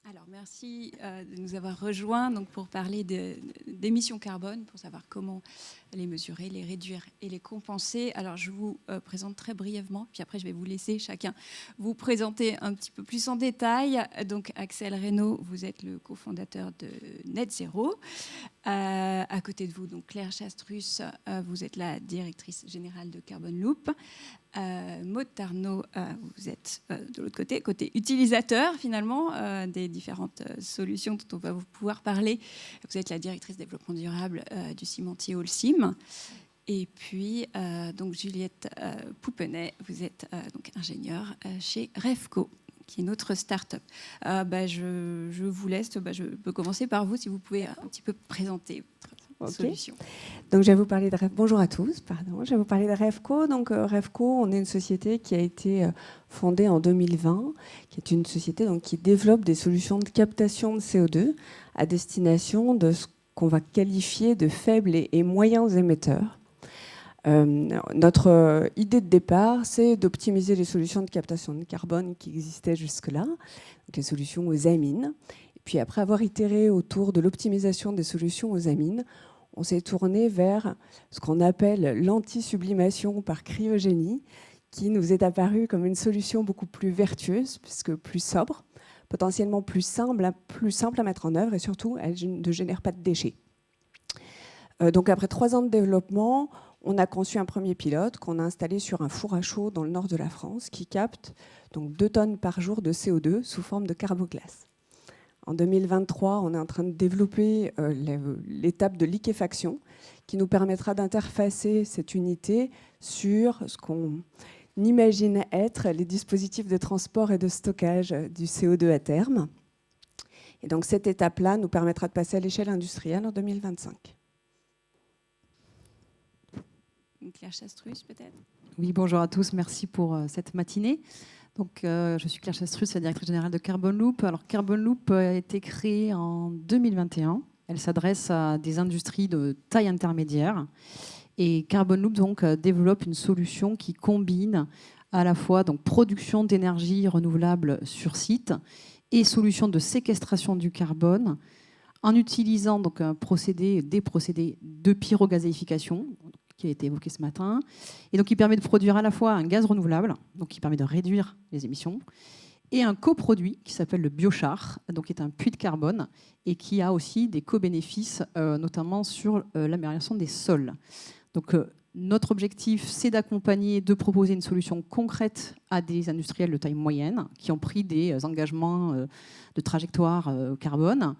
Alors, merci de nous avoir rejoints donc, pour parler d'émissions carbone, pour savoir comment les mesurer, les réduire et les compenser. Alors, je vous présente très brièvement, puis après, je vais vous laisser chacun vous présenter un petit peu plus en détail. Donc, Axel Reynaud, vous êtes le cofondateur de Net Zero. À côté de vous, donc Claire Chastrus, vous êtes la directrice générale de Carbon Loop. Maud Tarnot, vous êtes de l'autre côté utilisateur finalement des différentes solutions dont on va pouvoir parler. Vous êtes la directrice développement durable du cimentier Holcim. Et puis, donc Juliette Poupenet, vous êtes donc ingénieure chez Refco, qui est notre start-up. Je vous laisse, je peux commencer par vous, si vous pouvez un petit peu présenter votre solution. Donc, je vais vous parler de Bonjour à tous, pardon. Je vais vous parler de Refco. Donc, Refco, on est une société qui a été fondée en 2020, qui est une société donc, qui développe des solutions de captation de CO2 à destination de ce qu'on va qualifier de faibles et moyens émetteurs. Notre idée de départ, c'est d'optimiser les solutions de captation de carbone qui existaient jusque-là, donc les solutions aux amines. Et puis après avoir itéré autour de l'optimisation des solutions aux amines, on s'est tourné vers ce qu'on appelle l'anti-sublimation par cryogénie, qui nous est apparu comme une solution beaucoup plus vertueuse, puisque plus sobre, potentiellement plus simple à mettre en œuvre, et surtout, elle ne génère pas de déchets. Donc après 3 ans de développement, on a conçu un premier pilote qu'on a installé sur un four à chaud dans le nord de la France qui capte donc 2 tonnes par jour de CO2 sous forme de carboglace. En 2023, on est en train de développer l'étape de liquéfaction qui nous permettra d'interfacer cette unité sur ce qu'on imagine être les dispositifs de transport et de stockage du CO2 à terme. Et donc cette étape-là nous permettra de passer à l'échelle industrielle en 2025. Claire Chastrus, peut-être. Oui, bonjour à tous. Merci pour cette matinée. Donc, je suis Claire Chastrus, la directrice générale de Carbon Loop. Alors, Carbon Loop a été créée en 2021. Elle s'adresse à des industries de taille intermédiaire. Et Carbon Loop donc, développe une solution qui combine à la fois donc, production d'énergie renouvelable sur site et solution de séquestration du carbone en utilisant donc, des procédés de pyrogazéification, qui a été évoqué ce matin, et donc qui permet de produire à la fois un gaz renouvelable, donc qui permet de réduire les émissions, et un coproduit qui s'appelle le biochar, donc qui est un puits de carbone, et qui a aussi des co-bénéfices, notamment sur l'amélioration des sols. Donc notre objectif, c'est d'accompagner, de proposer une solution concrète à des industriels de taille moyenne qui ont pris des engagements de trajectoire carbone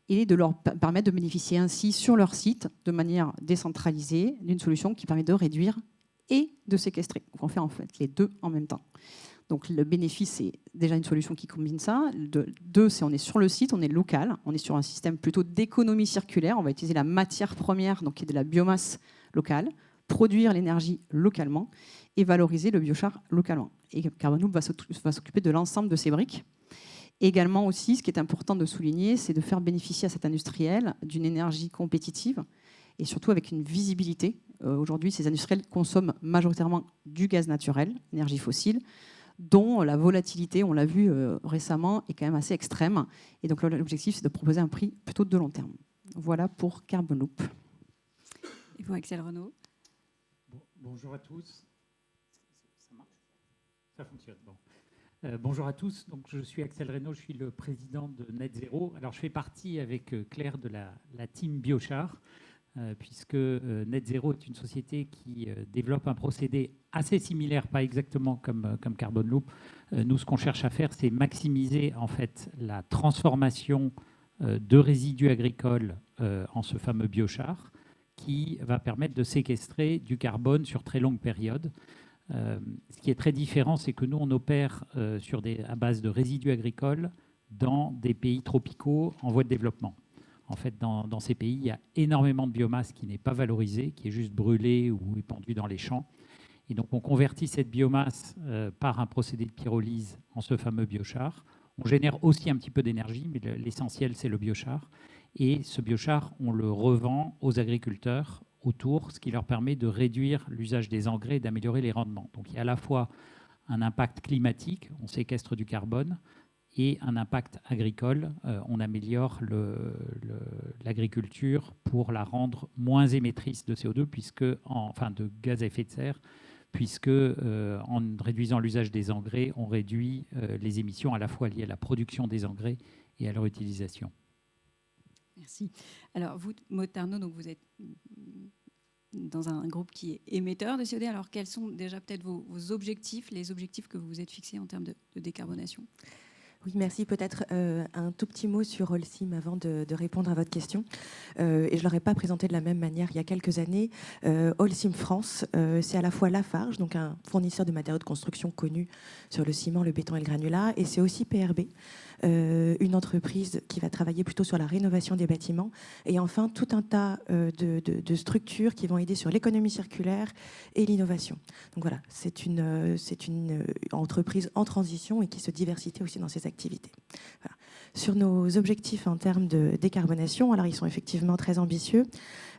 et de leur permettre de bénéficier ainsi sur leur site de manière décentralisée d'une solution qui permet de réduire et de séquestrer. Donc on fait en fait les deux en même temps. Donc le bénéfice, c'est déjà une solution qui combine ça. Deux, c'est on est sur le site, on est local, on est sur un système plutôt d'économie circulaire. On va utiliser la matière première, donc qui est de la biomasse locale, produire l'énergie localement et valoriser le biochar localement. Et Carbon Loop va s'occuper de l'ensemble de ces briques. Également aussi, ce qui est important de souligner, c'est de faire bénéficier à cet industriel d'une énergie compétitive et surtout avec une visibilité. Aujourd'hui, ces industriels consomment majoritairement du gaz naturel, énergie fossile, dont la volatilité, on l'a vu récemment, est quand même assez extrême. Et donc l'objectif, c'est de proposer un prix plutôt de long terme. Voilà pour Carbon Loop. Et vous, Axel Reynaud. Bonjour à tous. Ça marche ? Ça fonctionne. Bon. Bonjour à tous. Donc, je suis Axel Reynaud, je suis le président de Net Zero. Alors, je fais partie avec Claire de la team Biochar, puisque Net Zero est une société qui développe un procédé assez similaire, pas exactement comme Carbon Loop. Nous, ce qu'on cherche à faire, c'est maximiser en fait la transformation de résidus agricoles en ce fameux biochar, qui va permettre de séquestrer du carbone sur très longue période. Ce qui est très différent, c'est que nous, on opère à base de résidus agricoles dans des pays tropicaux en voie de développement. En fait, dans ces pays, il y a énormément de biomasse qui n'est pas valorisée, qui est juste brûlée ou épandue dans les champs. Et donc, on convertit cette biomasse par un procédé de pyrolyse en ce fameux biochar. On génère aussi un petit peu d'énergie, mais l'essentiel, c'est le biochar. Et ce biochar, on le revend aux agriculteurs autour, ce qui leur permet de réduire l'usage des engrais et d'améliorer les rendements. Donc il y a à la fois un impact climatique, on séquestre du carbone, et un impact agricole. On améliore l'agriculture pour la rendre moins émettrice de CO2, enfin de gaz à effet de serre, puisque en réduisant l'usage des engrais, on réduit les émissions à la fois liées à la production des engrais et à leur utilisation. Merci. Alors, vous, Maud Tarnot, donc vous êtes dans un groupe qui est émetteur de CO2. Alors, quels sont déjà peut-être vos objectifs, les objectifs que vous vous êtes fixés en termes de décarbonation ? Oui, merci. Peut-être un tout petit mot sur Holcim avant de répondre à votre question. Et je ne l'aurais pas présenté de la même manière il y a quelques années. Holcim France, c'est à la fois Lafarge, donc un fournisseur de matériaux de construction connu sur le ciment, le béton et le granulat, et c'est aussi PRB, une entreprise qui va travailler plutôt sur la rénovation des bâtiments, et enfin tout un tas de structures qui vont aider sur l'économie circulaire et l'innovation. Donc voilà, c'est une entreprise en transition et qui se diversifie aussi dans ses activités. Voilà. Sur nos objectifs en termes de décarbonation, alors ils sont effectivement très ambitieux.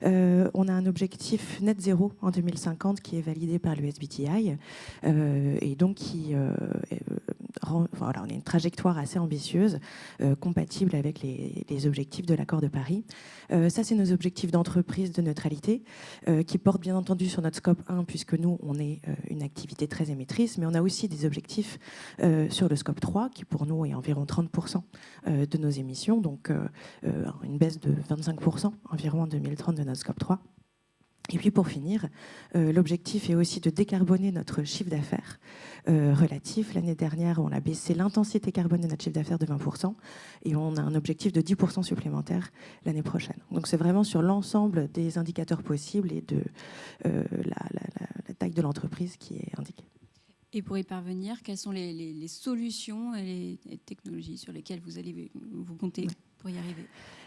On a un objectif net zéro en 2050 qui est validé par le SBTI et donc voilà, on a une trajectoire assez ambitieuse, compatible avec les objectifs de l'accord de Paris. Ça, c'est nos objectifs d'entreprise de neutralité, qui portent bien entendu sur notre scope 1, puisque nous, on est une activité très émettrice, mais on a aussi des objectifs sur le scope 3, qui pour nous est environ 30% de nos émissions, donc une baisse de 25% environ en 2030 de notre scope 3. Et puis pour finir, l'objectif est aussi de décarboner notre chiffre d'affaires relatif. L'année dernière, on a baissé l'intensité carbone de notre chiffre d'affaires de 20% et on a un objectif de 10% supplémentaire l'année prochaine. Donc c'est vraiment sur l'ensemble des indicateurs possibles et de la taille de l'entreprise qui est indiquée. Et pour y parvenir, quelles sont les solutions et les technologies sur lesquelles vous comptez pour y arriver ?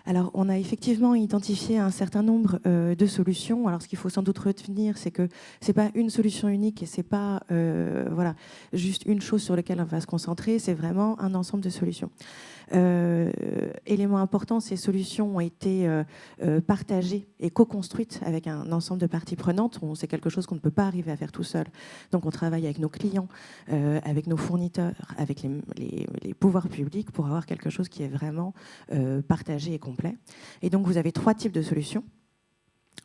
Alors, on a effectivement identifié un certain nombre de solutions. Alors, ce qu'il faut sans doute retenir, c'est que ce n'est pas une solution unique et ce n'est pas voilà, juste une chose sur laquelle on va se concentrer, c'est vraiment un ensemble de solutions. Élément important, ces solutions ont été partagées et co-construites avec un ensemble de parties prenantes. C'est quelque chose qu'on ne peut pas arriver à faire tout seul. Donc, on travaille avec nos clients, avec nos fournisseurs, avec les pouvoirs publics pour avoir quelque chose qui est vraiment partagé et complet. Et donc, vous avez 3 types de solutions.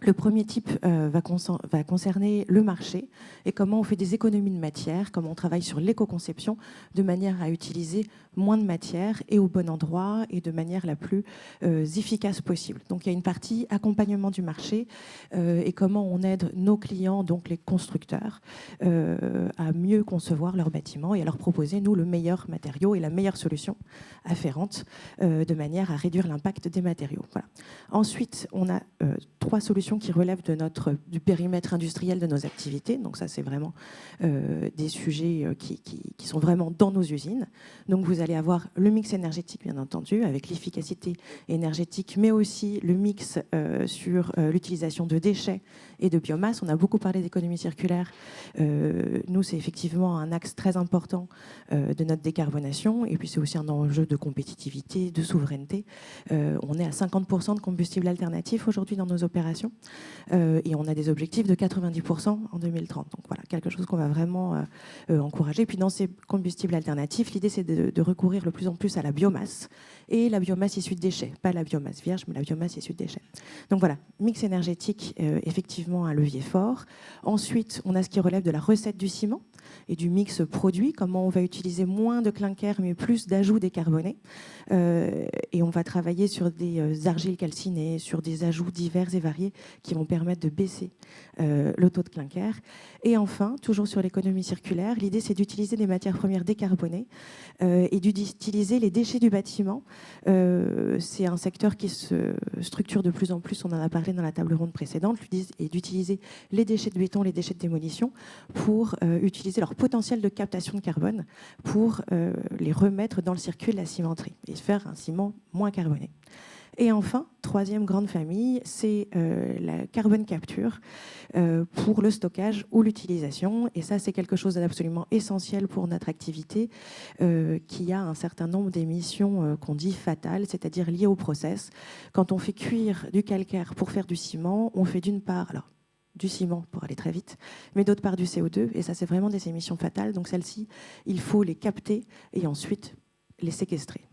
Le premier type va concerner le marché et comment on fait des économies de matière, comment on travaille sur l'éco-conception de manière à utiliser moins de matière et au bon endroit et de manière la plus efficace possible. Donc il y a une partie accompagnement du marché et comment on aide nos clients, donc les constructeurs, à mieux concevoir leurs bâtiments et à leur proposer, nous, le meilleur matériau et la meilleure solution afférente de manière à réduire l'impact des matériaux. Voilà. Ensuite, on a 3 solutions qui relèvent du périmètre industriel de nos activités. Donc ça, c'est vraiment des sujets qui sont vraiment dans nos usines. Donc vous allez avoir le mix énergétique, bien entendu, avec l'efficacité énergétique, mais aussi le mix sur l'utilisation de déchets et de biomasse. On a beaucoup parlé d'économie circulaire. Nous, c'est effectivement un axe très important de notre décarbonation. Et puis c'est aussi un enjeu de compétitivité, de souveraineté. On est à 50% de combustibles alternatifs aujourd'hui dans nos opérations. Et on a des objectifs de 90% en 2030. Donc voilà, quelque chose qu'on va vraiment encourager. Puis dans ces combustibles alternatifs, l'idée c'est de recourir de plus en plus à la biomasse et la biomasse issue de déchets. Pas la biomasse vierge, mais la biomasse issue de déchets. Donc voilà, mix énergétique, effectivement un levier fort. Ensuite, on a ce qui relève de la recette du ciment et du mix produit, comment on va utiliser moins de clinker mais plus d'ajouts décarbonés. Et on va travailler sur des argiles calcinées, sur des ajouts divers et variés qui vont permettre de baisser le taux de clinker. Et enfin, toujours sur l'économie circulaire, l'idée c'est d'utiliser des matières premières décarbonées et d'utiliser les déchets du bâtiment. C'est un secteur qui se structure de plus en plus, on en a parlé dans la table ronde précédente, et d'utiliser les déchets de béton, les déchets de démolition pour utiliser leur potentiel de captation de carbone pour les remettre dans le circuit de la cimenterie et faire un ciment moins carboné. Et enfin, 3e grande famille, c'est la carbone capture pour le stockage ou l'utilisation. Et ça, c'est quelque chose d'absolument essentiel pour notre activité qui a un certain nombre d'émissions qu'on dit fatales, c'est-à-dire liées au process. Quand on fait cuire du calcaire pour faire du ciment, on fait d'une part... Alors, du ciment pour aller très vite, mais d'autre part du CO2, et ça c'est vraiment des émissions fatales. Donc celles-ci, il faut les capter et ensuite les séquestrer.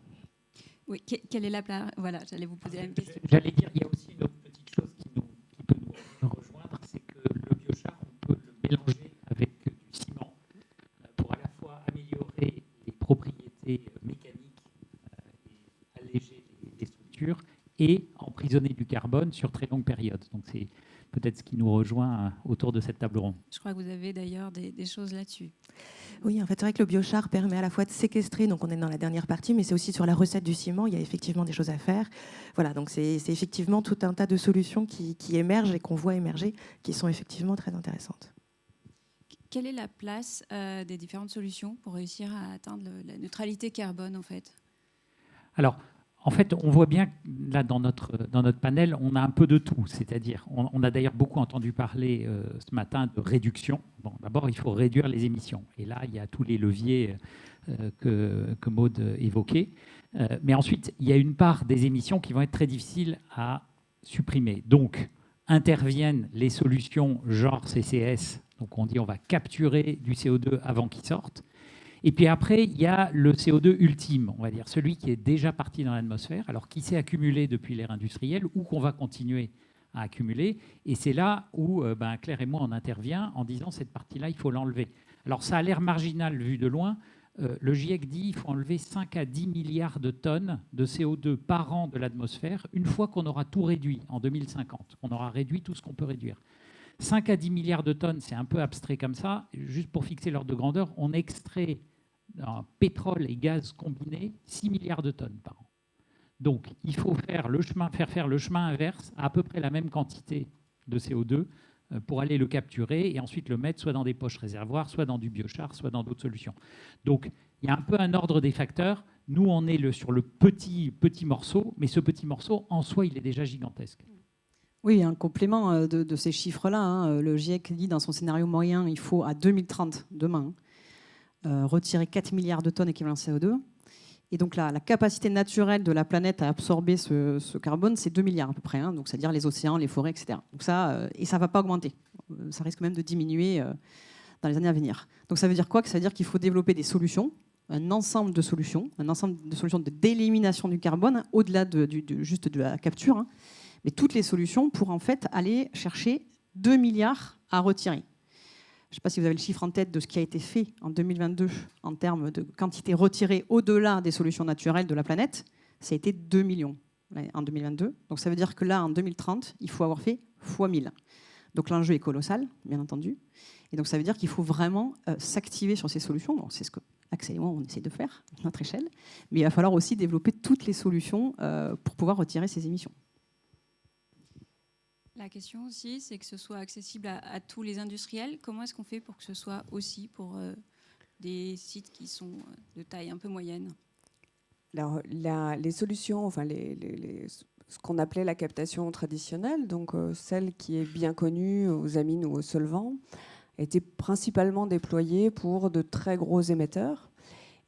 Oui, quelle est la place? Voilà, j'allais vous poser la même question. J'allais dire, il y a aussi une autre petite chose qui peut nous rejoindre, c'est que le biochar, on peut le mélanger avec du ciment pour à la fois améliorer les propriétés mécaniques et alléger les structures et emprisonner du carbone sur très longue période. Donc c'est peut-être ce qui nous rejoint autour de cette table ronde. Je crois que vous avez d'ailleurs des choses là-dessus. Oui, en fait, c'est vrai que le biochar permet à la fois de séquestrer, donc on est dans la dernière partie, mais c'est aussi sur la recette du ciment, il y a effectivement des choses à faire. Voilà, donc c'est effectivement tout un tas de solutions qui émergent et qu'on voit émerger, qui sont effectivement très intéressantes. Quelle est la place des différentes solutions pour réussir à atteindre la neutralité carbone, en fait? Alors, en fait, on voit bien, là, dans notre panel, on a un peu de tout. C'est-à-dire, on a d'ailleurs beaucoup entendu parler ce matin de réduction. Bon, d'abord, il faut réduire les émissions. Et là, il y a tous les leviers que Maud évoquait. Mais ensuite, il y a une part des émissions qui vont être très difficiles à supprimer. Donc, interviennent les solutions genre CCS. Donc, on dit on va capturer du CO2 avant qu'il sorte. Et puis après, il y a le CO2 ultime, on va dire, celui qui est déjà parti dans l'atmosphère, alors qui s'est accumulé depuis l'ère industrielle ou qu'on va continuer à accumuler. Et c'est là où Claire et moi, on intervient en disant cette partie-là, il faut l'enlever. Alors ça a l'air marginal vu de loin. Le GIEC dit qu'il faut enlever 5 à 10 milliards de tonnes de CO2 par an de l'atmosphère une fois qu'on aura tout réduit en 2050. On aura réduit tout ce qu'on peut réduire. 5 à 10 milliards de tonnes, c'est un peu abstrait comme ça. Juste pour fixer l'ordre de grandeur, on extrait en pétrole et gaz combinés 6 milliards de tonnes par an. Donc, il faut faire faire le chemin inverse à peu près la même quantité de CO2 pour aller le capturer et ensuite le mettre soit dans des poches réservoirs, soit dans du biochar, soit dans d'autres solutions. Donc, il y a un peu un ordre des facteurs. Nous, on est sur le petit morceau, mais ce petit morceau, en soi, il est déjà gigantesque. Oui, un complément de ces chiffres-là. Le GIEC dit dans son scénario moyen, il faut à 2030, demain, retirer 4 milliards de tonnes équivalent CO2. Et donc la capacité naturelle de la planète à absorber ce carbone, c'est 2 milliards à peu près. Donc c'est-à-dire les océans, les forêts, etc. Donc ça, et ça ne va pas augmenter. Ça risque même de diminuer dans les années à venir. Donc ça veut dire quoi? Ça veut dire qu'il faut développer des solutions, un ensemble de solutions d'élimination du carbone, au-delà juste de la capture, mais toutes les solutions pour en fait aller chercher 2 milliards à retirer. Je ne sais pas si vous avez le chiffre en tête de ce qui a été fait en 2022 en termes de quantité retirée au-delà des solutions naturelles de la planète. Ça a été 2 millions en 2022. Donc ça veut dire que là, en 2030, il faut avoir fait x 1000. Donc l'enjeu est colossal, bien entendu. Et donc ça veut dire qu'il faut vraiment s'activer sur ces solutions. Donc, c'est ce que Axel et moi, on essaie de faire à notre échelle. Mais il va falloir aussi développer toutes les solutions pour pouvoir retirer ces émissions. La question aussi, c'est que ce soit accessible à tous les industriels. Comment est-ce qu'on fait pour que ce soit aussi pour des sites qui sont de taille un peu moyenne? Alors, les solutions, enfin ce qu'on appelait la captation traditionnelle, donc celle qui est bien connue aux amines ou aux solvants, a été principalement déployée pour de très gros émetteurs.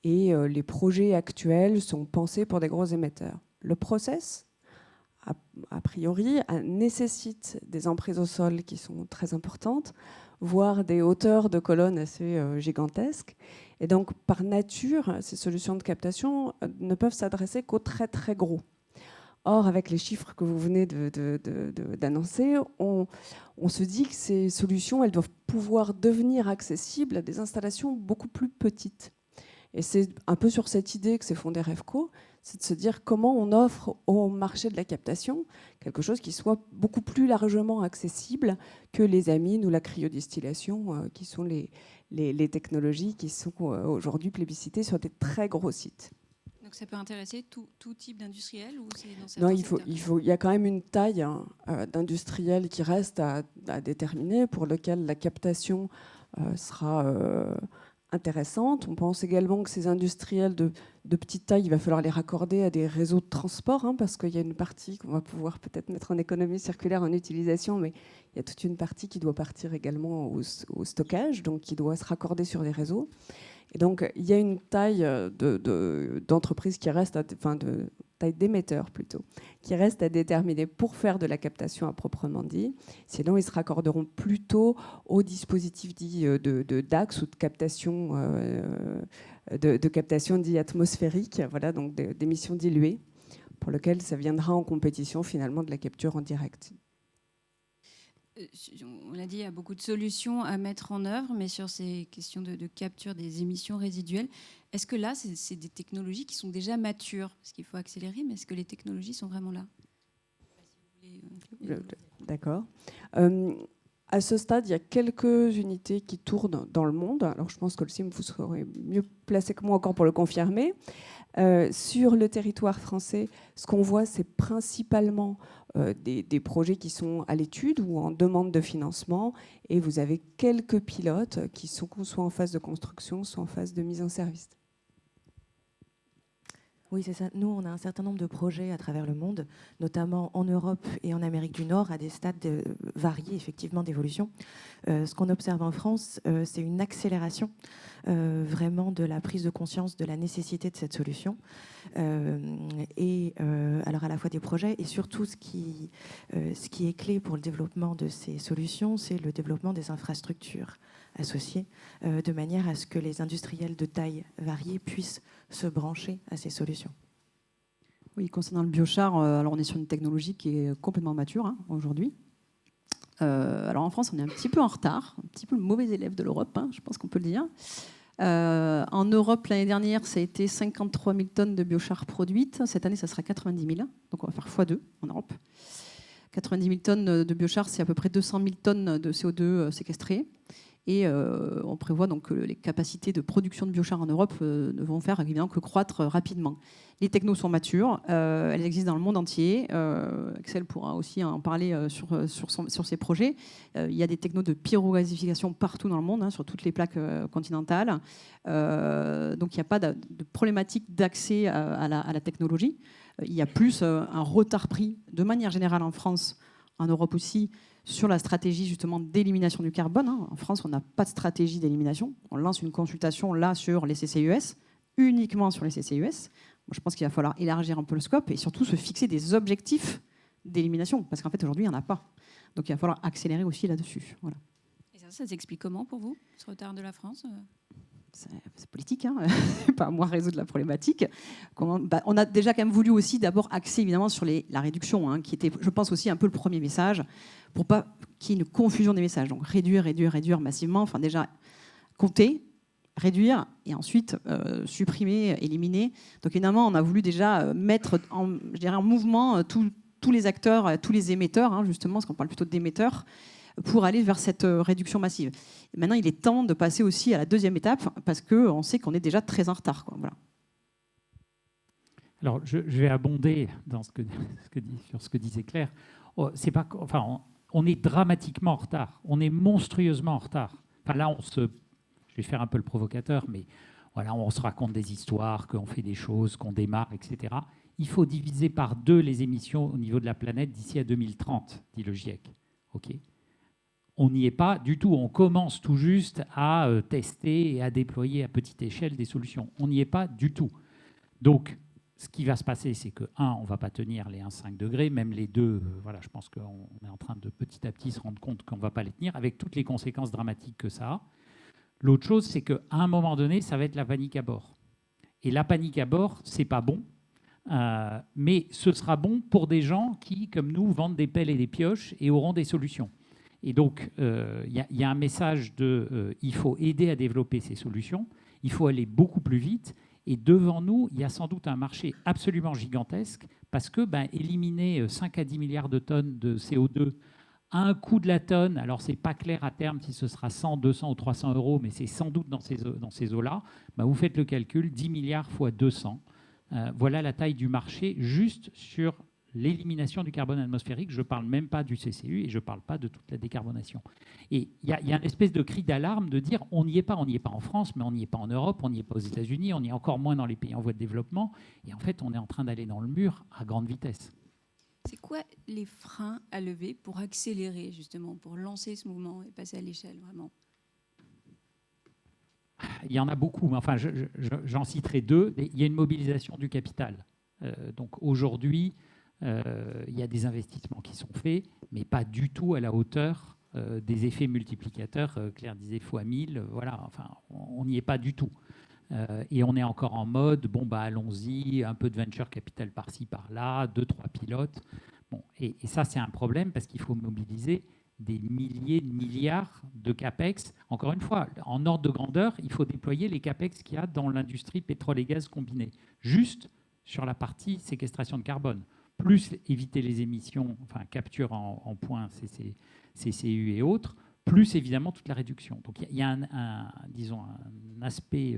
Et les projets actuels sont pensés pour des gros émetteurs. Le process, a priori, nécessite des emprises au sol qui sont très importantes, voire des hauteurs de colonnes assez gigantesques. Et donc, par nature, ces solutions de captation ne peuvent s'adresser qu'aux très, très gros. Or, avec les chiffres que vous venez d'annoncer, on se dit que ces solutions, elles doivent pouvoir devenir accessibles à des installations beaucoup plus petites. Et c'est un peu sur cette idée que s'est fondé REFCO, c'est de se dire comment on offre au marché de la captation quelque chose qui soit beaucoup plus largement accessible que les amines ou la cryodistillation, qui sont les technologies qui sont aujourd'hui plébiscitées sur des très gros sites. Donc ça peut intéresser tout type d'industriel ou c'est dans certains Non, il y a quand même une taille d'industriel qui reste à déterminer, pour lequel la captation sera intéressante. On pense également que ces industriels de petite taille, il va falloir les raccorder à des réseaux de transport, parce qu'il y a une partie qu'on va pouvoir peut-être mettre en économie circulaire en utilisation, mais il y a toute une partie qui doit partir également au stockage, donc qui doit se raccorder sur des réseaux. Et donc, il y a une taille d'entreprise qui reste, taille d'émetteur plutôt, qui reste à déterminer pour faire de la captation à proprement dit. Sinon, ils se raccorderont plutôt au dispositif dit de DAX ou de captation de captation dits atmosphériques, voilà, donc d'émissions diluées, pour lequel ça viendra en compétition finalement de la capture en direct. On l'a dit, il y a beaucoup de solutions à mettre en œuvre, mais sur ces questions de capture des émissions résiduelles, est-ce que là, c'est des technologies qui sont déjà matures? Parce qu'il faut accélérer, mais est-ce que les technologies sont vraiment là? D'accord. À ce stade, il y a quelques unités qui tournent dans le monde. Alors, je pense que le CIM, vous serez mieux placé que moi encore pour le confirmer. Sur le territoire français, ce qu'on voit, c'est principalement des projets qui sont à l'étude ou en demande de financement. Et vous avez quelques pilotes qui sont soit en phase de construction, soit en phase de mise en service. Oui, c'est ça. Nous, on a un certain nombre de projets à travers le monde, notamment en Europe et en Amérique du Nord, à des stades variés, effectivement, d'évolution. Ce qu'on observe en France, c'est une accélération vraiment de la prise de conscience de la nécessité de cette solution. Alors, à la fois des projets et surtout, ce qui est clé pour le développement de ces solutions, c'est le développement des infrastructures associées, de manière à ce que les industriels de taille variée puissent se brancher à ces solutions. Oui, concernant le biochar, alors on est sur une technologie qui est complètement mature aujourd'hui. Alors en France, on est un petit peu en retard, un petit peu le mauvais élève de l'Europe, je pense qu'on peut le dire. En Europe, l'année dernière, ça a été 53 000 tonnes de biochar produites. Cette année, ça sera 90 000. Donc on va faire x2 en Europe. 90 000 tonnes de biochar, c'est à peu près 200 000 tonnes de CO2 séquestrées. Et on prévoit donc que les capacités de production de biochar en Europe ne vont faire évidemment que croître rapidement. Les technos sont matures, elles existent dans le monde entier. Axel pourra aussi en parler sur ses projets. Il y a des technos de pyrogasification partout dans le monde, sur toutes les plaques continentales. Donc il n'y a pas de problématique d'accès à la technologie. Il y a plus un retard pris de manière générale en France, en Europe aussi, sur la stratégie justement d'élimination du carbone. En France, on n'a pas de stratégie d'élimination. On lance une consultation là sur les CCUS, uniquement sur les CCUS. Je pense qu'il va falloir élargir un peu le scope et surtout se fixer des objectifs d'élimination, parce qu'en fait aujourd'hui, il n'y en a pas. Donc il va falloir accélérer aussi là-dessus. Voilà. Et ça s'explique comment pour vous, ce retard de la France ? C'est politique, c'est pas à moi de résoudre la problématique. On a déjà quand même voulu aussi d'abord axer évidemment sur la réduction, qui était, je pense, aussi un peu le premier message, pour pas qu'il y ait une confusion des messages. Donc réduire massivement, enfin déjà compter, réduire et ensuite supprimer, éliminer. Donc évidemment, on a voulu déjà mettre en mouvement tous les acteurs, tous les émetteurs, justement, parce qu'on parle plutôt d'émetteurs, pour aller vers cette réduction massive. Et maintenant, il est temps de passer aussi à la deuxième étape, parce qu'on sait qu'on est déjà très en retard. Voilà. Alors, je vais abonder dans sur ce que disait Claire. On est dramatiquement en retard. On est monstrueusement en retard. Enfin, là, je vais faire un peu le provocateur, mais voilà, on se raconte des histoires, qu'on fait des choses, qu'on démarre, etc. Il faut diviser par 2 les émissions au niveau de la planète d'ici à 2030, dit le GIEC. OK ? On n'y est pas du tout. On commence tout juste à tester et à déployer à petite échelle des solutions. On n'y est pas du tout. Donc, ce qui va se passer, c'est que, on ne va pas tenir les 1,5 degrés, même les 2, je pense qu'on est en train de petit à petit se rendre compte qu'on ne va pas les tenir, avec toutes les conséquences dramatiques que ça a. L'autre chose, c'est qu'à un moment donné, ça va être la panique à bord. Et la panique à bord, ce n'est pas bon. Mais ce sera bon pour des gens qui, comme nous, vendent des pelles et des pioches et auront des solutions. Et donc, y a un message il faut aider à développer ces solutions, il faut aller beaucoup plus vite. Et devant nous, il y a sans doute un marché absolument gigantesque parce que éliminer 5 à 10 milliards de tonnes de CO2 à un coût de la tonne, alors ce n'est pas clair à terme si ce sera 100, 200 ou 300 euros, mais c'est sans doute dans ces eaux-là, vous faites le calcul, 10 milliards fois 200. Voilà la taille du marché juste sur l'élimination du carbone atmosphérique. Je ne parle même pas du CCU et je ne parle pas de toute la décarbonation. Et il y a une espèce de cri d'alarme de dire on n'y est pas en France, mais on n'y est pas en Europe, on n'y est pas aux États-Unis, on y est encore moins dans les pays en voie de développement. Et en fait, on est en train d'aller dans le mur à grande vitesse. C'est quoi les freins à lever pour accélérer, justement, pour lancer ce mouvement et passer à l'échelle, vraiment ? Il y en a beaucoup, mais enfin, j'en citerai 2. Il y a une mobilisation du capital. Donc aujourd'hui, il y a des investissements qui sont faits, mais pas du tout à la hauteur des effets multiplicateurs. Claire disait fois 1000, voilà, enfin, on n'y est pas du tout. Et on est encore en mode, bon, bah, allons-y, un peu de venture capital par-ci, par-là, 2-3 pilotes. Bon, et ça, c'est un problème parce qu'il faut mobiliser des milliers de milliards de CAPEX. Encore une fois, en ordre de grandeur, il faut déployer les CAPEX qu'il y a dans l'industrie pétrole et gaz combiné, juste sur la partie séquestration de carbone, plus éviter les émissions, enfin capture en points CCU et autres, plus évidemment toute la réduction. Donc il y a disons, un aspect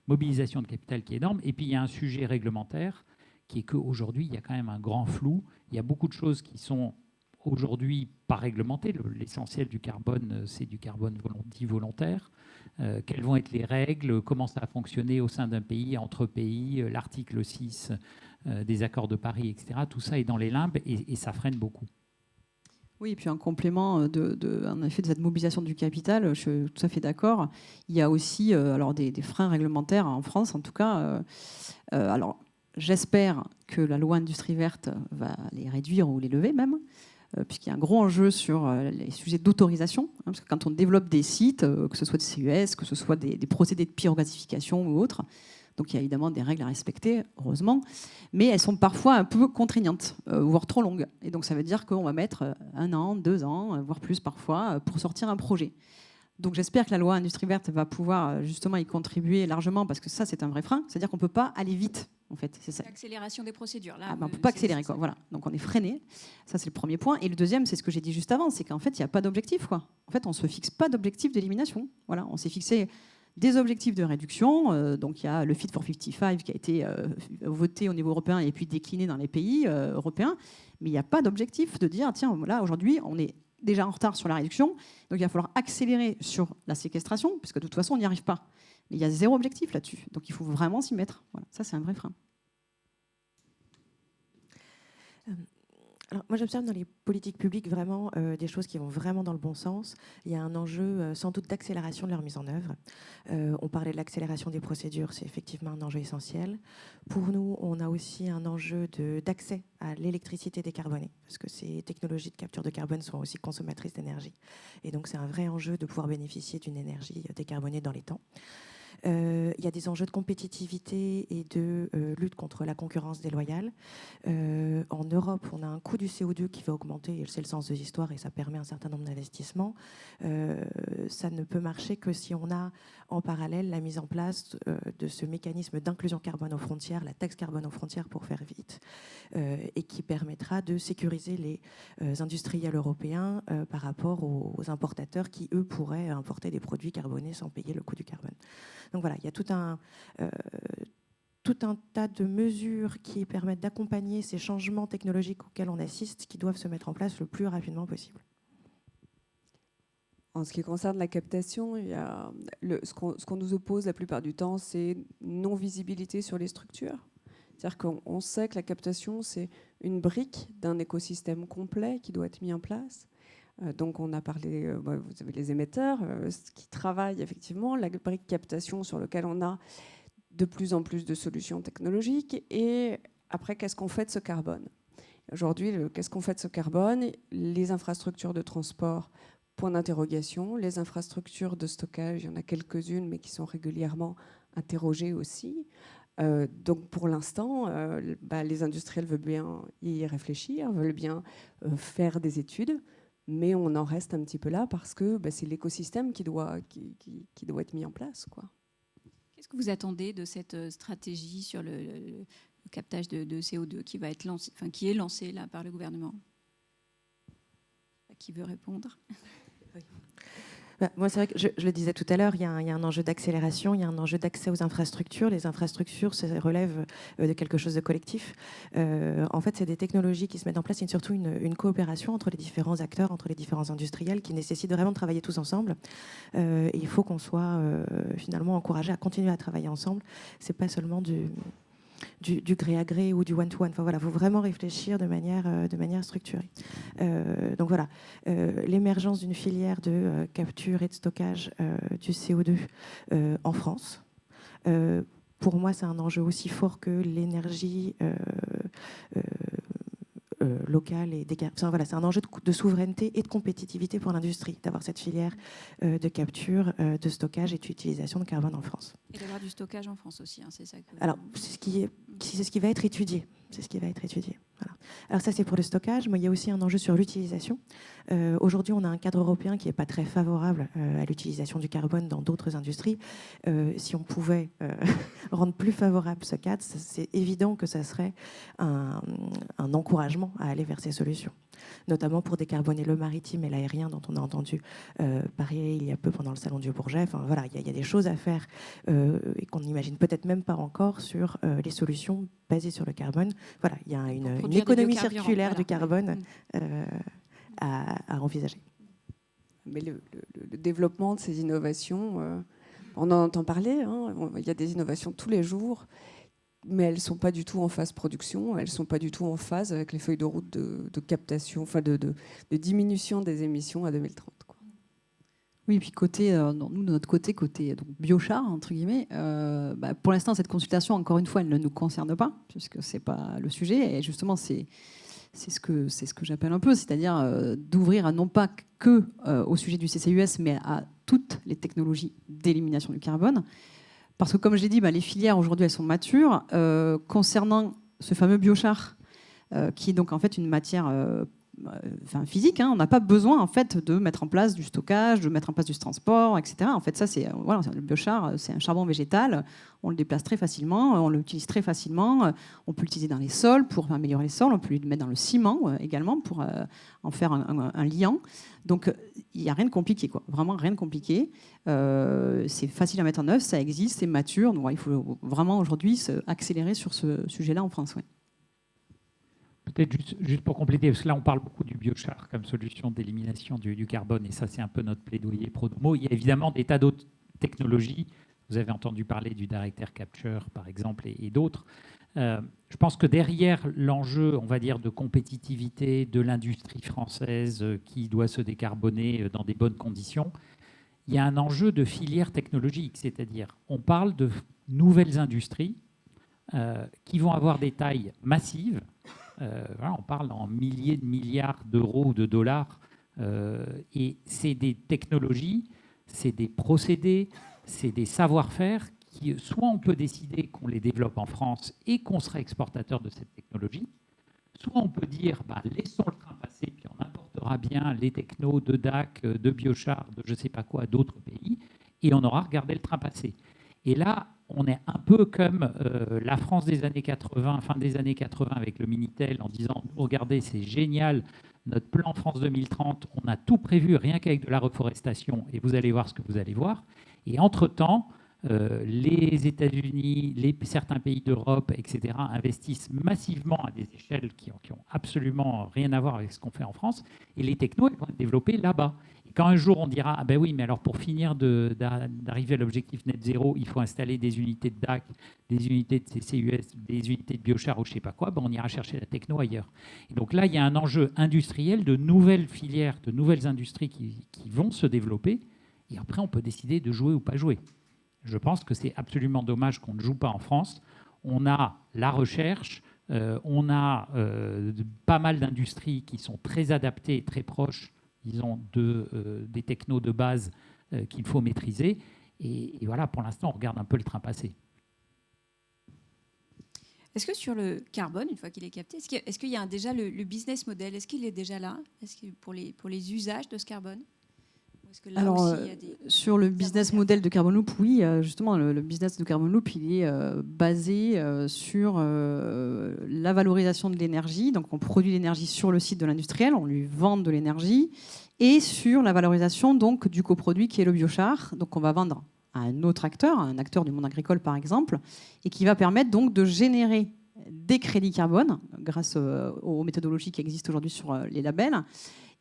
mobilisation de capital qui est énorme, et puis il y a un sujet réglementaire qui est qu'aujourd'hui, il y a quand même un grand flou. Il y a beaucoup de choses qui sont aujourd'hui pas réglementées. L'essentiel du carbone, c'est du carbone dit volontaire. Quelles vont être les règles? Comment ça va fonctionner au sein d'un pays, entre pays? L'article 6 des accords de Paris, etc. Tout ça est dans les limbes et ça freine beaucoup. Oui, et puis en complément en effet, de cette mobilisation du capital, je suis tout à fait d'accord. Il y a aussi alors des freins réglementaires en France, en tout cas. Alors, j'espère que la loi industrie verte va les réduire ou les lever même, puisqu'il y a un gros enjeu sur les sujets d'autorisation. Hein, parce que quand on développe des sites, que ce soit des CES, que ce soit des procédés de pyrogasification ou autres, donc il y a évidemment des règles à respecter, heureusement, mais elles sont parfois un peu contraignantes, voire trop longues. Et donc ça veut dire qu'on va mettre 1 an, 2 ans, voire plus parfois, pour sortir un projet. Donc j'espère que la loi industrie verte va pouvoir justement y contribuer largement, parce que ça c'est un vrai frein, c'est-à-dire qu'on ne peut pas aller vite. En fait, c'est ça. L'accélération des procédures. Là, on ne peut pas accélérer. Quoi. Voilà. Donc on est freiné. Ça, c'est le premier point. Et le deuxième, c'est ce que j'ai dit juste avant, c'est qu'en fait, il n'y a pas d'objectif. Quoi. En fait, on ne se fixe pas d'objectif d'élimination. Voilà. On s'est fixé des objectifs de réduction. Donc il y a le Fit for 55 qui a été voté au niveau européen et puis décliné dans les pays européens. Mais il n'y a pas d'objectif de dire, tiens, là, aujourd'hui, on est déjà en retard sur la réduction. Donc il va falloir accélérer sur la séquestration, puisque de toute façon, on n'y arrive pas. Mais il y a 0 objectif là-dessus. Donc il faut vraiment s'y mettre. Voilà. Ça, c'est un vrai frein. Alors, moi, j'observe dans les politiques publiques vraiment des choses qui vont vraiment dans le bon sens. Il y a un enjeu sans doute d'accélération de leur mise en œuvre. On parlait de l'accélération des procédures, c'est effectivement un enjeu essentiel. Pour nous, on a aussi un enjeu d'accès à l'électricité décarbonée, parce que ces technologies de capture de carbone sont aussi consommatrices d'énergie. Et donc, c'est un vrai enjeu de pouvoir bénéficier d'une énergie décarbonée dans les temps. Il y a des enjeux de compétitivité et de lutte contre la concurrence déloyale. En Europe, on a un coût du CO2 qui va augmenter, et c'est le sens de l'histoire, et ça permet un certain nombre d'investissements. Ça ne peut marcher que si on a en parallèle la mise en place de ce mécanisme d'inclusion carbone aux frontières, la taxe carbone aux frontières pour faire vite, et qui permettra de sécuriser les industriels européens par rapport aux importateurs qui, eux, pourraient importer des produits carbonés sans payer le coût du carbone. Donc voilà, il y a tout un tas de mesures qui permettent d'accompagner ces changements technologiques auxquels on assiste, qui doivent se mettre en place le plus rapidement possible. En ce qui concerne la captation, il y a ce qu'on nous oppose la plupart du temps, c'est non-visibilité sur les structures. C'est-à-dire qu'on sait que la captation, c'est une brique d'un écosystème complet qui doit être mis en place. Donc on a parlé, vous avez les émetteurs qui travaillent effectivement, la brique captation sur laquelle on a de plus en plus de solutions technologiques. Et après, qu'est-ce qu'on fait de ce carbone? Aujourd'hui, qu'est-ce qu'on fait de ce carbone? Les infrastructures de transport, point d'interrogation. Les infrastructures de stockage, il y en a quelques-unes, mais qui sont régulièrement interrogées aussi. Donc pour l'instant, les industriels veulent bien y réfléchir, veulent bien faire des études. Mais on en reste un petit peu là parce que c'est l'écosystème qui doit être mis en place, quoi. Qu'est-ce que vous attendez de cette stratégie sur le captage de CO2 qui va être lancée, enfin qui est lancée là par le gouvernement? Qui veut répondre? Moi, c'est vrai que je le disais tout à l'heure, il y a un enjeu d'accélération, il y a un enjeu d'accès aux infrastructures. Les infrastructures, ça relève de quelque chose de collectif. En fait, c'est des technologies qui se mettent en place. C'est surtout une coopération entre les différents acteurs, entre les différents industriels, qui nécessite vraiment de travailler tous ensemble. Et il faut qu'on soit finalement encouragé à continuer à travailler ensemble. C'est pas seulement du gré à gré ou du one-to-one. Enfin, voilà, faut vraiment réfléchir de manière structurée. Donc voilà, l'émergence d'une filière de capture et de stockage du CO2 en France. Pour moi, c'est un enjeu aussi fort que l'énergie local et voilà, c'est un enjeu de souveraineté et de compétitivité pour l'industrie, d'avoir cette filière de capture, de stockage et d'utilisation de carbone en France. Et d'avoir du stockage en France aussi, hein, c'est ça que... Alors, c'est ce qui va être étudié. C'est ce qui va être étudié. Voilà. Alors ça, c'est pour le stockage. Mais il y a aussi un enjeu sur l'utilisation. Aujourd'hui, on a un cadre européen qui n'est pas très favorable à l'utilisation du carbone dans d'autres industries. Si on pouvait rendre plus favorable ce cadre, c'est évident que ça serait un encouragement à aller vers ces solutions, notamment pour décarboner le maritime et l'aérien dont on a entendu parler il y a peu pendant le salon du Bourget. Enfin, voilà, il y a des choses à faire et qu'on n'imagine peut-être même pas encore sur les solutions basées sur le carbone. Voilà, il y a une économie circulaire du carbone à envisager. Mais le développement de ces innovations, on en entend parler, hein, il y a des innovations tous les jours, mais elles ne sont pas du tout en phase production, elles ne sont pas du tout en phase avec les feuilles de route de captation, enfin de diminution des émissions à 2030. Quoi. Oui, puis nous, de notre côté donc biochar, entre guillemets, pour l'instant, cette consultation, encore une fois, elle ne nous concerne pas, puisque ce n'est pas le sujet. Et justement, c'est ce que j'appelle un peu, c'est-à-dire d'ouvrir non pas que au sujet du CCUS, mais à toutes les technologies d'élimination du carbone. Parce que, comme je l'ai dit, les filières, aujourd'hui, elles sont matures. Concernant ce fameux biochar, qui est donc en fait une matière physique, hein, on n'a pas besoin en fait de mettre en place du stockage, de mettre en place du transport, etc. En fait, ça, le biochar, c'est un charbon végétal. On le déplace très facilement, on l'utilise très facilement. On peut l'utiliser dans les sols pour améliorer les sols. On peut le mettre dans le ciment également pour en faire un liant. Donc, il n'y a rien de compliqué, quoi. Vraiment rien de compliqué. C'est facile à mettre en œuvre, ça existe, c'est mature. Donc, il faut vraiment aujourd'hui accélérer sur ce sujet-là en France. Ouais. Peut-être juste pour compléter, parce que là, on parle beaucoup du biochar comme solution d'élimination du carbone, et ça, c'est un peu notre plaidoyer pro-domo. Il y a évidemment des tas d'autres technologies. Vous avez entendu parler du direct air capture, par exemple, et d'autres. Je pense que derrière l'enjeu, on va dire, de compétitivité de l'industrie française qui doit se décarboner dans des bonnes conditions, il y a un enjeu de filière technologique, c'est-à-dire on parle de nouvelles industries qui vont avoir des tailles massives. On parle en milliers de milliards d'euros ou de dollars. Et c'est des technologies, c'est des procédés, c'est des savoir-faire qui, soit on peut décider qu'on les développe en France et qu'on sera exportateur de cette technologie, soit on peut dire laissons le train passer, puis on importera bien les technos de DAC, de biochar, de je ne sais pas quoi, d'autres pays, et on aura regardé le train passer. Et là, on est un peu comme la France des années 80, fin des années 80 avec le Minitel, en disant regardez, c'est génial, notre plan France 2030, on a tout prévu rien qu'avec de la reforestation, et vous allez voir ce que vous allez voir. Et entre-temps, les États-Unis, certains pays d'Europe, etc., investissent massivement à des échelles qui ont absolument rien à voir avec ce qu'on fait en France, et les technos elles vont être développés là-bas. Et quand un jour on dira ah ben oui, mais alors pour finir d'arriver à l'objectif net zéro, il faut installer des unités de DAC, des unités de CCUS, des unités de biochar ou je ne sais pas quoi, on ira chercher la techno ailleurs. Et donc là, il y a un enjeu industriel de nouvelles filières, de nouvelles industries qui vont se développer, et après on peut décider de jouer ou pas jouer. Je pense que c'est absolument dommage qu'on ne joue pas en France. On a la recherche, on a pas mal d'industries qui sont très adaptées, très proches, disons, des technos de base qu'il faut maîtriser. Et voilà, pour l'instant, on regarde un peu le train passer. Est-ce que sur le carbone, une fois qu'il est capté, est-ce qu'il y a déjà le business model? Est-ce qu'il est déjà là? Est-ce que pour les usages de ce carbone? Alors, sur le business model de Carbon Loop, oui, justement, le business de Carbon Loop, il est basé sur la valorisation de l'énergie. Donc, on produit l'énergie sur le site de l'industriel, on lui vend de l'énergie, et sur la valorisation donc, du coproduit qui est le biochar. Donc, on va vendre à un autre acteur, un acteur du monde agricole, par exemple, et qui va permettre donc de générer des crédits carbone grâce aux méthodologies qui existent aujourd'hui sur les labels,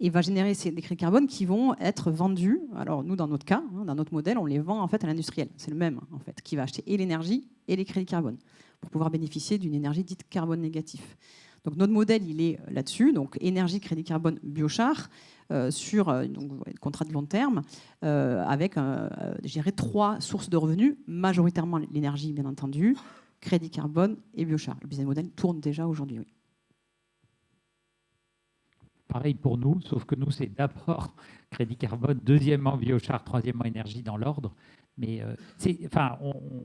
et va générer des crédits carbone qui vont être vendus. Alors nous, dans notre cas, dans notre modèle, on les vend en fait à l'industriel. C'est le même en fait, qui va acheter et l'énergie et les crédits carbone pour pouvoir bénéficier d'une énergie dite carbone négatif. Donc notre modèle, il est là-dessus. Donc énergie, crédit carbone, biochar sur contrat de long terme avec je dirais 3 sources de revenus, majoritairement l'énergie bien entendu, crédit carbone et biochar. Le business model tourne déjà aujourd'hui. Oui. pareil pour nous, sauf que nous, c'est d'abord crédit carbone, deuxièmement biochar, troisièmement énergie dans l'ordre. Mais on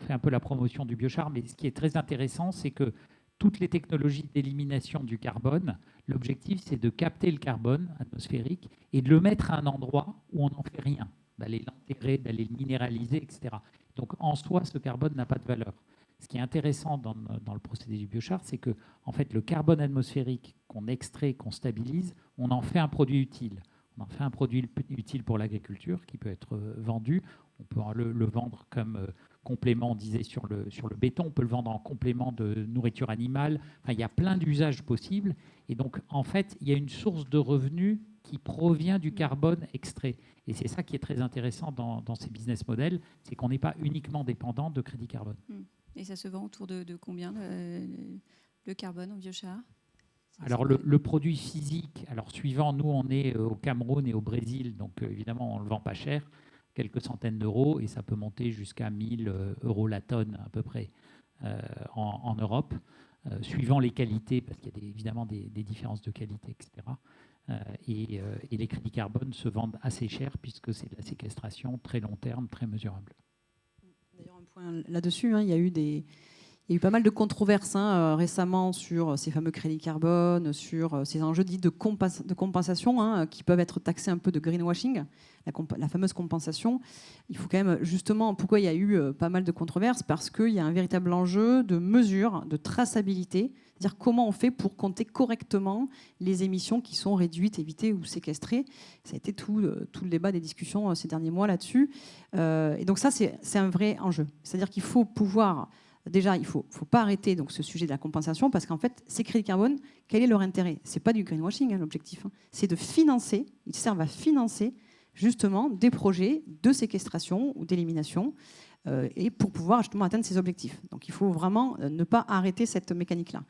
fait un peu la promotion du biochar, mais ce qui est très intéressant, c'est que toutes les technologies d'élimination du carbone, l'objectif, c'est de capter le carbone atmosphérique et de le mettre à un endroit où on n'en fait rien, d'aller l'enterrer, d'aller le minéraliser, etc. Donc, en soi, ce carbone n'a pas de valeur. Ce qui est intéressant dans le procédé du biochar, c'est que en fait, le carbone atmosphérique qu'on extrait, qu'on stabilise, on en fait un produit utile. On en fait un produit utile pour l'agriculture qui peut être vendu. On peut le vendre comme complément, on disait, sur le béton. On peut le vendre en complément de nourriture animale. Enfin, il y a plein d'usages possibles. Et donc, en fait, il y a une source de revenus qui provient du carbone extrait. Et c'est ça qui est très intéressant dans ces business models, c'est qu'on n'est pas uniquement dépendant de crédit carbone. Et ça se vend autour de combien, le carbone en biochar? Alors, le produit physique, alors suivant, nous, on est au Cameroun et au Brésil, donc évidemment, on ne le vend pas cher, quelques centaines d'euros, et ça peut monter jusqu'à 1000 euros la tonne, à peu près, en Europe, suivant les qualités, parce qu'il y a évidemment des différences de qualité, etc. Et les crédits carbone se vendent assez cher, puisque c'est de la séquestration très long terme, très mesurable. D'ailleurs, un point là-dessus, il y a eu pas mal de controverses récemment sur ces fameux crédits carbone, sur ces enjeux dits de compensation qui peuvent être taxés un peu de greenwashing, la fameuse compensation. Il faut quand même, justement, pourquoi il y a eu pas mal de controverses? Parce qu'il y a un véritable enjeu de mesure, de traçabilité, c'est-à-dire comment on fait pour compter correctement les émissions qui sont réduites, évitées ou séquestrées. Ça a été tout le débat des discussions ces derniers mois là-dessus. Et donc ça, c'est un vrai enjeu. C'est-à-dire qu'il faut pouvoir... Déjà, il ne faut pas arrêter donc, ce sujet de la compensation parce qu'en fait, ces crédits carbone, quel est leur intérêt? Ce n'est pas du greenwashing, l'objectif. C'est de financer, ils servent à financer justement des projets de séquestration ou d'élimination et pour pouvoir justement atteindre ces objectifs. Donc il faut vraiment ne pas arrêter cette mécanique-là.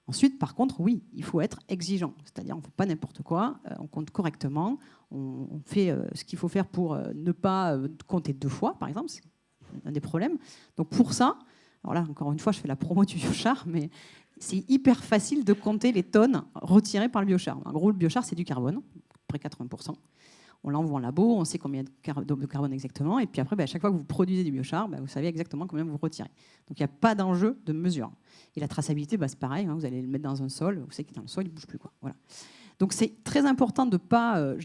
Ensuite, par contre, oui, il faut être exigeant. C'est-à-dire, on ne fait pas n'importe quoi, on compte correctement, on fait ce qu'il faut faire pour ne pas compter 2 fois, par exemple. C'est un des problèmes. Donc pour ça... Alors là, encore une fois, je fais la promo du biochar, mais c'est hyper facile de compter les tonnes retirées par le biochar. En gros, le biochar, c'est du carbone, à peu près 80%. On l'envoie en labo, on sait combien de carbone exactement. Et puis après, à chaque fois que vous produisez du biochar, vous savez exactement combien vous retirez. Donc il n'y a pas d'enjeu de mesure. Et la traçabilité, c'est pareil. Vous allez le mettre dans un sol, vous savez que dans le sol, il ne bouge plus. Voilà. Donc c'est très important de ne pas,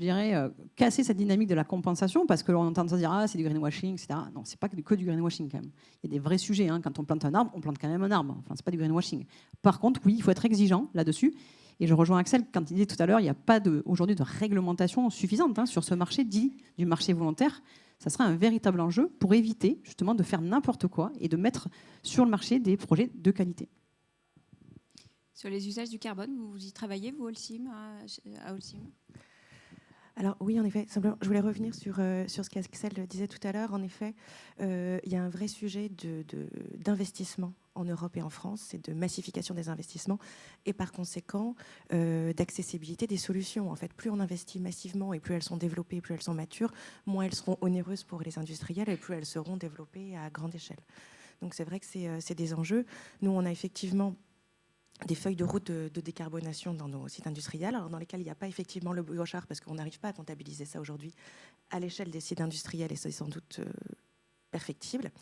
casser cette dynamique de la compensation parce que l'on entend dire c'est du greenwashing, etc. Non, c'est pas que du greenwashing quand même. Il y a des vrais sujets. Quand on plante un arbre, on plante quand même un arbre. Enfin, c'est pas du greenwashing. Par contre, oui, il faut être exigeant là-dessus. Et je rejoins Axel quand il disait tout à l'heure, il n'y a pas aujourd'hui de réglementation suffisante sur ce marché dit du marché volontaire. Ça sera un véritable enjeu pour éviter justement de faire n'importe quoi et de mettre sur le marché des projets de qualité. Sur les usages du carbone, vous y travaillez, vous, Holcim, à Holcim? Alors oui, en effet, simplement, je voulais revenir sur ce qu'Axel disait tout à l'heure. En effet, il y a un vrai sujet d'investissement en Europe et en France, c'est de massification des investissements et par conséquent d'accessibilité des solutions. En fait, plus on investit massivement et plus elles sont développées, plus elles sont matures, moins elles seront onéreuses pour les industriels et plus elles seront développées à grande échelle. Donc c'est vrai que c'est des enjeux. Nous, on a effectivement des feuilles de route de décarbonation dans nos sites industriels, alors dans lesquels il n'y a pas effectivement le biochar, parce qu'on n'arrive pas à comptabiliser ça aujourd'hui à l'échelle des sites industriels, et c'est sans doute perfectible.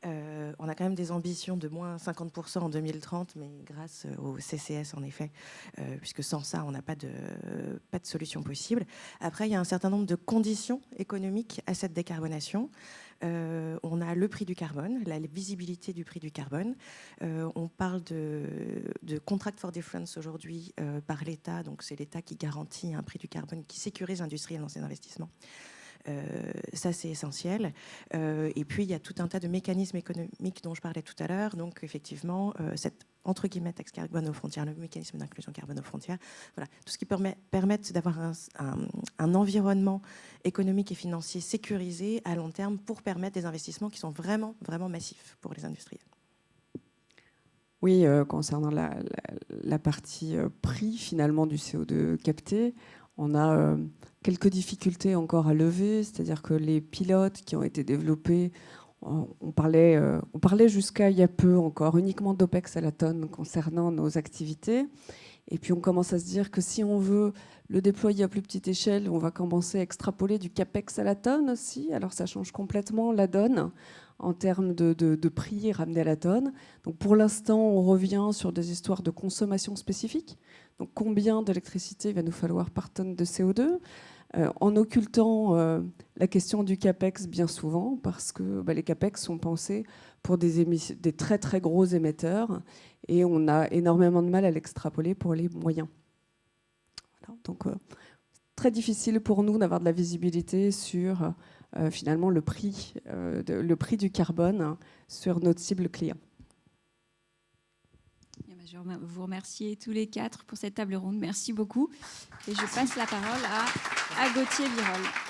On a quand même des ambitions de moins 50% en 2030, mais grâce au CCS, en effet, puisque sans ça, on n'a pas de solution possible. Après, il y a un certain nombre de conditions économiques à cette décarbonation. On a le prix du carbone, la visibilité du prix du carbone. On parle de contract for difference aujourd'hui par l'État. Donc, c'est l'État qui garantit un prix du carbone, qui sécurise l'industriel dans ses investissements. Ça, c'est essentiel. Et puis, il y a tout un tas de mécanismes économiques dont je parlais tout à l'heure. Donc, effectivement, cette entre guillemets taxe carbone aux frontières, le mécanisme d'inclusion carbone aux frontières, voilà, tout ce qui permette d'avoir un environnement économique et financier sécurisé à long terme pour permettre des investissements qui sont vraiment, vraiment massifs pour les industriels. Oui, concernant la partie prix finalement du CO2 capté, on a quelques difficultés encore à lever, c'est-à-dire que les pilotes qui ont été développés, on parlait jusqu'à il y a peu encore uniquement d'OPEX à la tonne concernant nos activités. Et puis on commence à se dire que si on veut le déployer à plus petite échelle, on va commencer à extrapoler du CAPEX à la tonne aussi. Alors ça change complètement la donne en termes de prix ramené à la tonne. Donc pour l'instant, on revient sur des histoires de consommation spécifique. Donc combien d'électricité il va nous falloir par tonne de CO2 en occultant la question du CAPEX bien souvent, parce que les CAPEX sont pensés pour des très très gros émetteurs, et on a énormément de mal à l'extrapoler pour les moyens. Voilà, donc très difficile pour nous d'avoir de la visibilité sur finalement le prix du carbone sur notre cible client. Je vous remercie tous les 4 pour cette table ronde. Merci beaucoup. Et je passe la parole à Gauthier Virol.